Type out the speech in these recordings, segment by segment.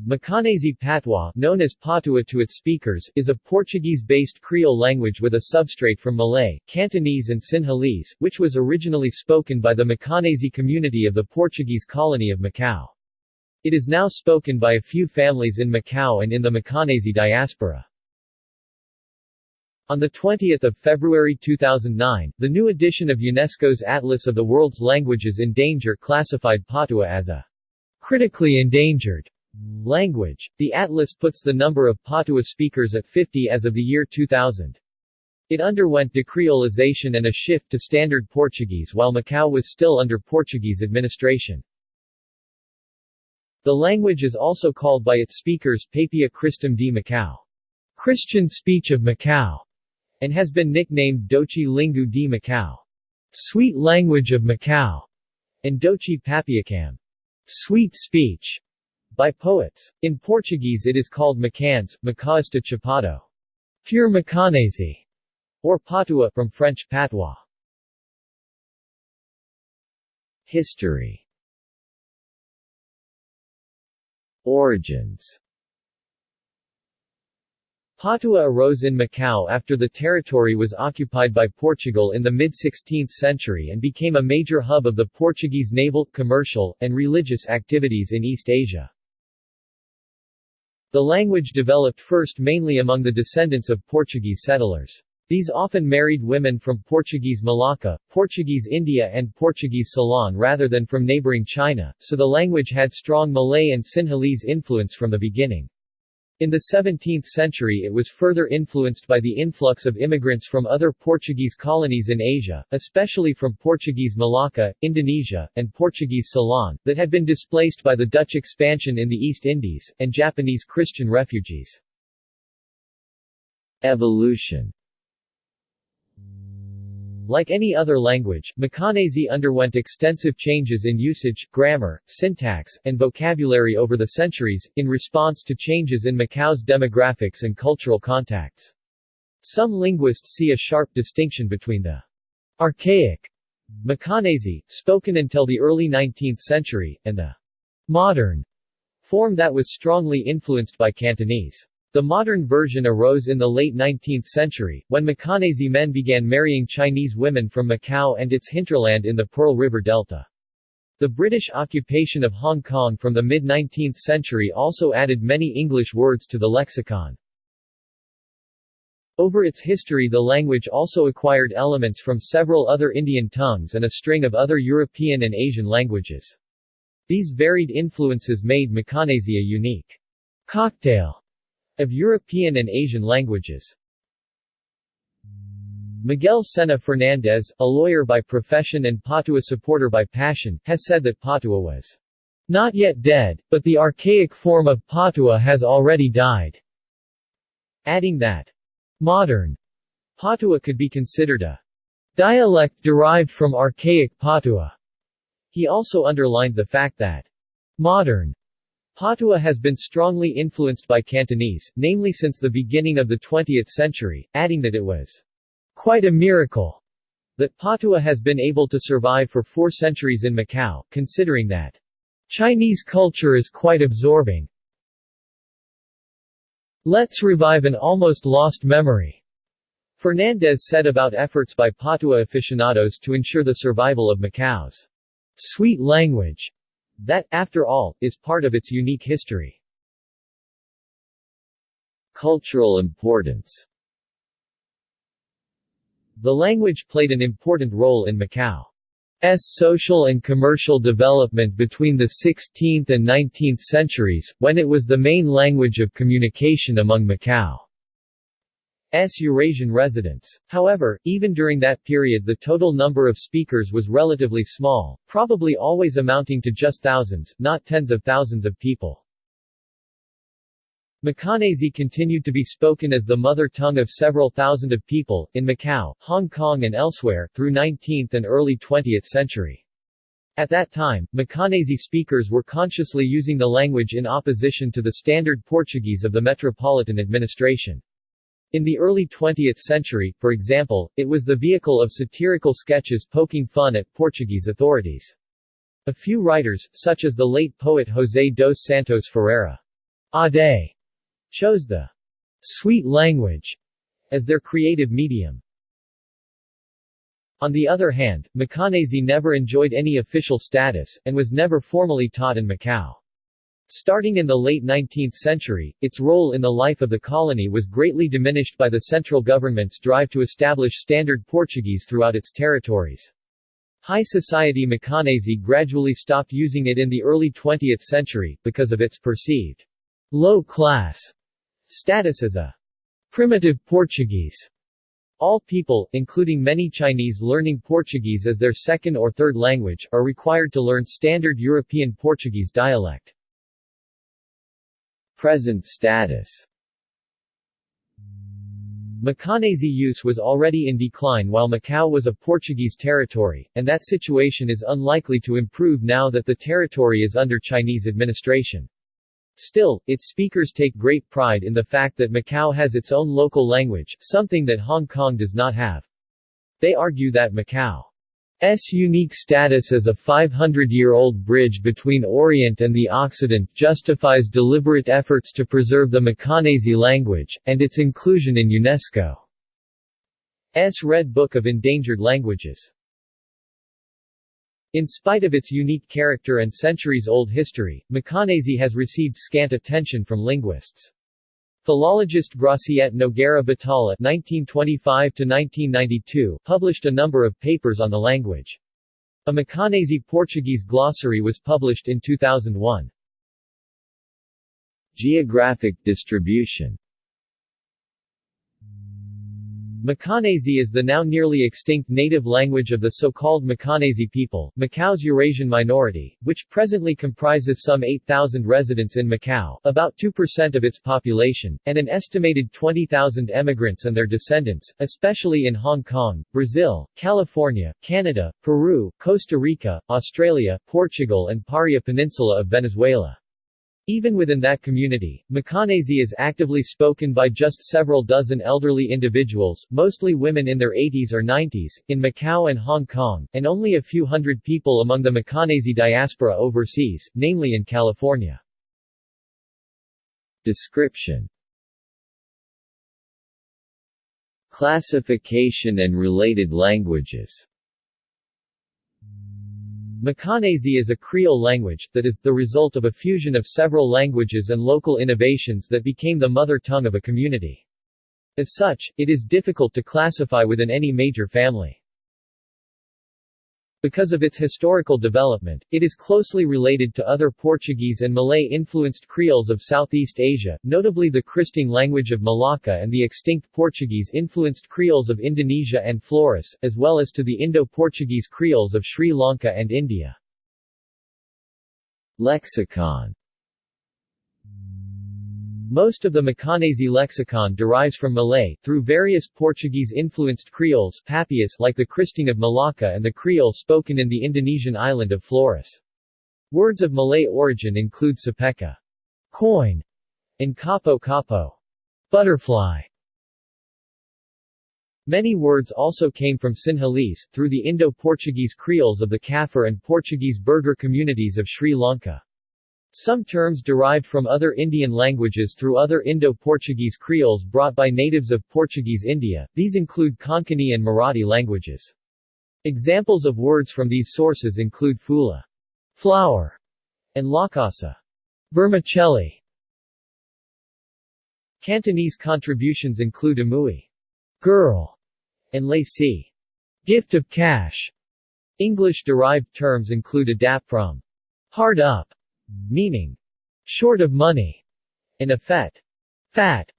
Macanese Patois, known as Patois to its speakers, is a Portuguese-based Creole language with a substrate from Malay, Cantonese and Sinhalese, which was originally spoken by the Macanese community of the Portuguese colony of Macau. It is now spoken by a few families in Macau and in the Macanese diaspora. On 20 February 2009, the new edition of UNESCO's Atlas of the World's Languages in Danger classified Patois as a critically endangered language. The atlas puts the number of Patois speakers at 50 as of the year 2000. It underwent decreolization and a shift to Standard Portuguese while Macau was still under Portuguese administration. The language is also called by its speakers Papia Christum de Macau, Christian speech of Macau, and has been nicknamed Doce Lingu de Macau, sweet language of Macau, and Doce Papiacam, sweet speech, by poets. In Portuguese it is called Macans, Macaísta Chapado, pure Macanese, or Patois, from French patois. History. Origins. Patois arose in Macau after the territory was occupied by Portugal in the mid-16th century and became a major hub of the Portuguese naval, commercial, and religious activities in East Asia. The language developed first mainly among the descendants of Portuguese settlers. These often married women from Portuguese Malacca, Portuguese India and Portuguese Ceylon rather than from neighboring China, so the language had strong Malay and Sinhalese influence from the beginning. In the 17th century it was further influenced by the influx of immigrants from other Portuguese colonies in Asia, especially from Portuguese Malacca, Indonesia, and Portuguese Ceylon, that had been displaced by the Dutch expansion in the East Indies, and Japanese Christian refugees. Evolution. Like any other language, Macanese underwent extensive changes in usage, grammar, syntax, and vocabulary over the centuries, in response to changes in Macau's demographics and cultural contacts. Some linguists see a sharp distinction between the archaic Macanese, spoken until the early 19th century, and the modern form that was strongly influenced by Cantonese. The modern version arose in the late 19th century, when Macanese men began marrying Chinese women from Macau and its hinterland in the Pearl River Delta. The British occupation of Hong Kong from the mid-19th century also added many English words to the lexicon. Over its history the language also acquired elements from several other Indian tongues and a string of other European and Asian languages. These varied influences made Macanese a unique cocktail of European and Asian languages. Miguel Sena Fernandez, a lawyer by profession and Patois supporter by passion, has said that Patois was not yet dead, but the archaic form of Patois has already died, adding that modern Patois could be considered a dialect derived from archaic Patois. He also underlined the fact that modern Patois has been strongly influenced by Cantonese, namely since the beginning of the 20th century, adding that it was quite a miracle that Patois has been able to survive for 4 centuries in Macau, considering that Chinese culture is quite absorbing. Let's revive an almost lost memory, Fernandez said about efforts by Patois aficionados to ensure the survival of Macau's sweet language. That, after all, is part of its unique history. Cultural importance. The language played an important role in Macau's social and commercial development between the 16th and 19th centuries, when it was the main language of communication among Macau's Eurasian residents. However, even during that period the total number of speakers was relatively small, probably always amounting to just thousands, not tens of thousands of people. Macanese continued to be spoken as the mother tongue of several thousand of people, in Macau, Hong Kong and elsewhere, through 19th and early 20th century. At that time, Macanese speakers were consciously using the language in opposition to the standard Portuguese of the metropolitan administration. In the early 20th century, for example, it was the vehicle of satirical sketches poking fun at Portuguese authorities. A few writers, such as the late poet José dos Santos Ferreira, Ade chose the sweet language as their creative medium. On the other hand, Macanese never enjoyed any official status, and was never formally taught in Macau. Starting in the late 19th century, its role in the life of the colony was greatly diminished by the central government's drive to establish Standard Portuguese throughout its territories. High society Macanese gradually stopped using it in the early 20th century, because of its perceived low-class status as a primitive Portuguese. All people, including many Chinese learning Portuguese as their second or third language, are required to learn Standard European Portuguese dialect. Present status. Macanese use was already in decline while Macau was a Portuguese territory, and that situation is unlikely to improve now that the territory is under Chinese administration. Still, its speakers take great pride in the fact that Macau has its own local language, something that Hong Kong does not have. They argue that Macau's unique status as a 500-year-old bridge between Orient and the Occident justifies deliberate efforts to preserve the Macanese language, and its inclusion in UNESCO's Red Book of Endangered Languages. In spite of its unique character and centuries-old history, Macanese has received scant attention from linguists. Philologist Graciette Noguera Batalla (1925–1992) published a number of papers on the language. A Macanese Portuguese glossary was published in 2001. Geographic distribution. Macanese is the now nearly extinct native language of the so-called Macanese people, Macau's Eurasian minority, which presently comprises some 8,000 residents in Macau, about 2% of its population, and an estimated 20,000 emigrants and their descendants, especially in Hong Kong, Brazil, California, Canada, Peru, Costa Rica, Australia, Portugal and Paria Peninsula of Venezuela. Even within that community, Macanese is actively spoken by just several dozen elderly individuals, mostly women in their 80s or 90s, in Macau and Hong Kong, and only a few hundred people among the Macanese diaspora overseas, namely in California. Description. Classification and related languages. Macanese is a Creole language, that is, the result of a fusion of several languages and local innovations that became the mother tongue of a community. As such, it is difficult to classify within any major family. Because of its historical development, it is closely related to other Portuguese and Malay-influenced Creoles of Southeast Asia, notably the Kristing language of Malacca and the extinct Portuguese-influenced Creoles of Indonesia and Flores, as well as to the Indo-Portuguese Creoles of Sri Lanka and India. Lexicon. Most of the Macanese lexicon derives from Malay, through various Portuguese-influenced Creoles Papias like the Kristing of Malacca and the Creole spoken in the Indonesian island of Flores. Words of Malay origin include sepeka, coin, and kapo, butterfly. Many words also came from Sinhalese, through the Indo-Portuguese Creoles of the Kafir and Portuguese Burgher communities of Sri Lanka. Some terms derived from other Indian languages through other Indo-Portuguese Creoles brought by natives of Portuguese India. These include Konkani and Marathi languages. Examples of words from these sources include fula, flower, and lakasa, vermicelli. Cantonese contributions include amui, girl, and laci, gift of cash. English-derived terms include adapt from hard up, meaning short of money, and effet, fat.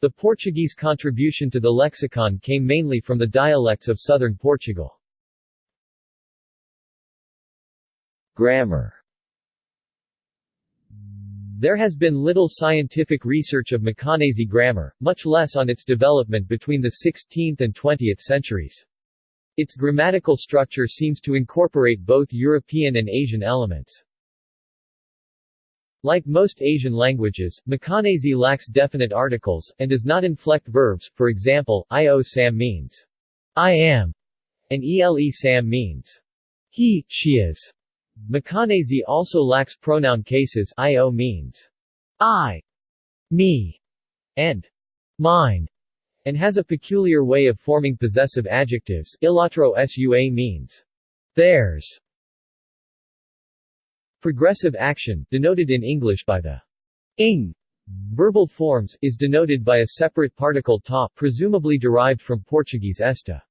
The Portuguese contribution to the lexicon came mainly from the dialects of southern Portugal. Grammar. There has been little scientific research of Macanese grammar, much less on its development between the 16th and 20th centuries. Its grammatical structure seems to incorporate both European and Asian elements. Like most Asian languages, Macanese lacks definite articles, and does not inflect verbs. For example, io sam means I am, and ele sam means he, she is. Macanese also lacks pronoun cases. I-O means I, me, and mine, and has a peculiar way of forming possessive adjectives. Ilatro sua means theirs. Progressive action, denoted in English by the ing verbal forms, is denoted by a separate particle ta, presumably derived from Portuguese esta.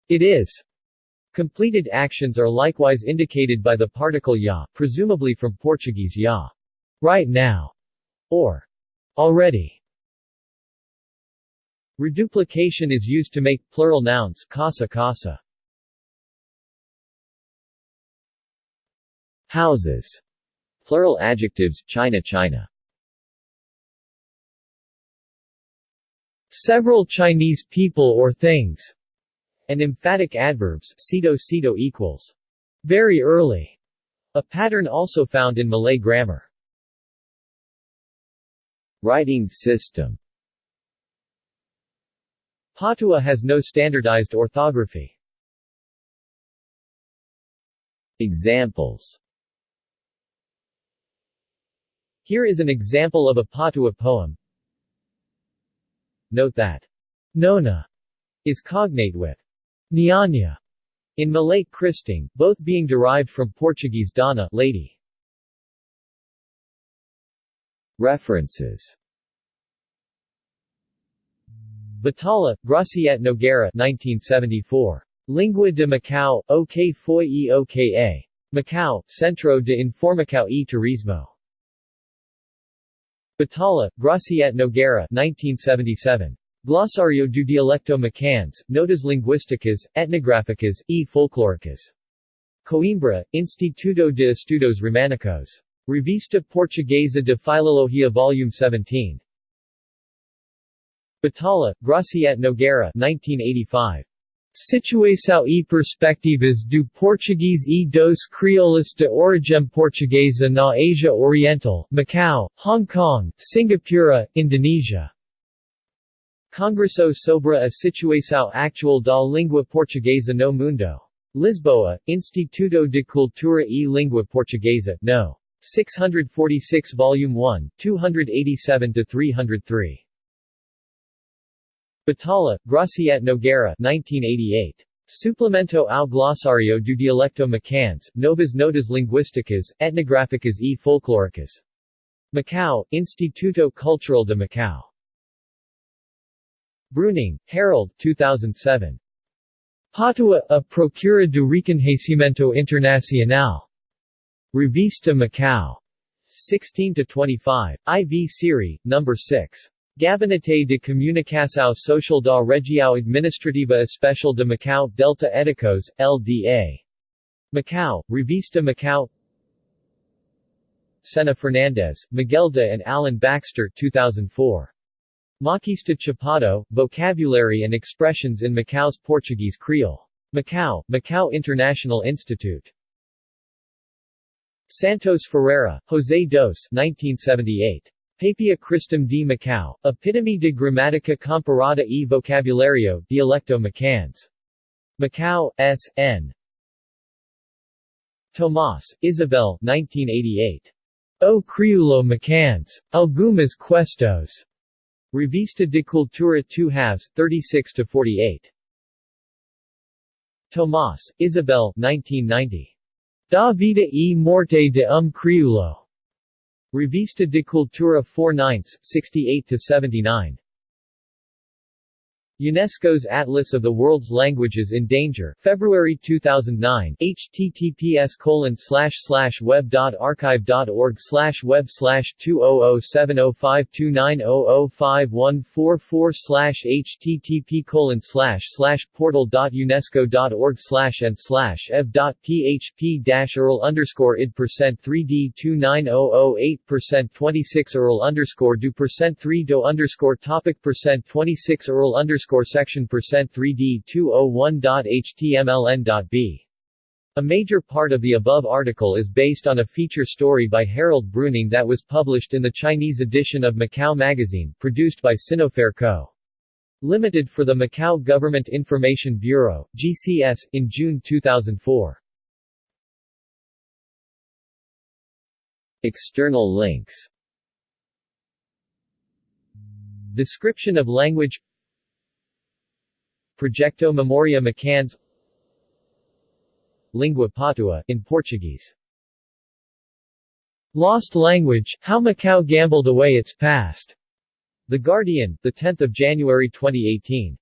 It is. Completed actions are likewise indicated by the particle ya, presumably from Portuguese ya, right now, or already. Reduplication is used to make plural nouns casa casa. Houses. Plural adjectives China China. Several Chinese people or things. And emphatic adverbs sito sito equals very early. A pattern also found in Malay grammar. Writing system. Patois has no standardized orthography. Examples. Here is an example of a Patois poem. Note that nona is cognate with nyanya in Malay Kristing, both being derived from Portuguese dona, lady. References. Batalla, Graciette Noguera 1974. Lingua de Macau, OK foi e Oka. Macau, Centro de Informação e Turismo. Batalla, Graciette Noguera 1977. Glossario do Dialecto Macanês, Notas Linguísticas, Etnográficas, e Folclóricas. Coimbra, Instituto de Estudos Románicos. Revista Portuguesa de Filologia Volume 17. Batalla, Graciette Noguera 1985. Situação e perspectivas do português e dos crioulos de origem portuguesa na Ásia Oriental, Macau, Hong Kong, Singapura, Indonesia. Congresso sobre a situação actual da língua portuguesa no mundo. Lisboa, Instituto de Cultura e Língua Portuguesa, no. 646 Volume 1, 287-303. Batalla, Graciette Noguera 1988. Suplemento ao Glossário do Dialecto Macanês, Novas Notas Linguísticas, Etnográficas e Folclóricas. Macau, Instituto Cultural de Macau. Bruning, Harold 2007. Patois, a Procura do Reconhecimento Internacional. Revista Macau. 16-25. IV Serie, No. 6. Gabinete de Comunicação Social da Região Administrativa Especial de Macau Delta Edicos, LDA. Macau, Revista Macau. Sena Fernandes, Miguelda and Alan Baxter 2004. Maquista Chapado, Vocabulary and Expressions in Macau's Portuguese Creole. Macau, Macau International Institute. Santos Ferreira, José dos 1978. Papia Christum de Macau, Epitome de Gramática Comparada e Vocabulario, Dialecto Macanês. Macau, S.N. Tomás, Isabel 1988. O Crioulo Macanês. Algumas Questos. Revista de Cultura 2/2, 36-48. Tomás, Isabel 1990. Da vida e morte de Crioulo. Revista de Cultura 4/9, 68-79. UNESCO's Atlas of the World's Languages in Danger, February 2009, https://web.archive.org/web/200085290080%3D29008%26/URL_ed%3D201.htmln.b. A major part of the above article is based on a feature story by Harold Bruning that was published in the Chinese edition of Macau Magazine, produced by Sinofair Co. Limited for the Macau Government Information Bureau, GCS, in June 2004. External links. Description of language. Projeto Memoria Macanese. Língua Patois, in Portuguese. Lost Language, How Macau Gambled Away Its Past. The Guardian, 10 January 2018.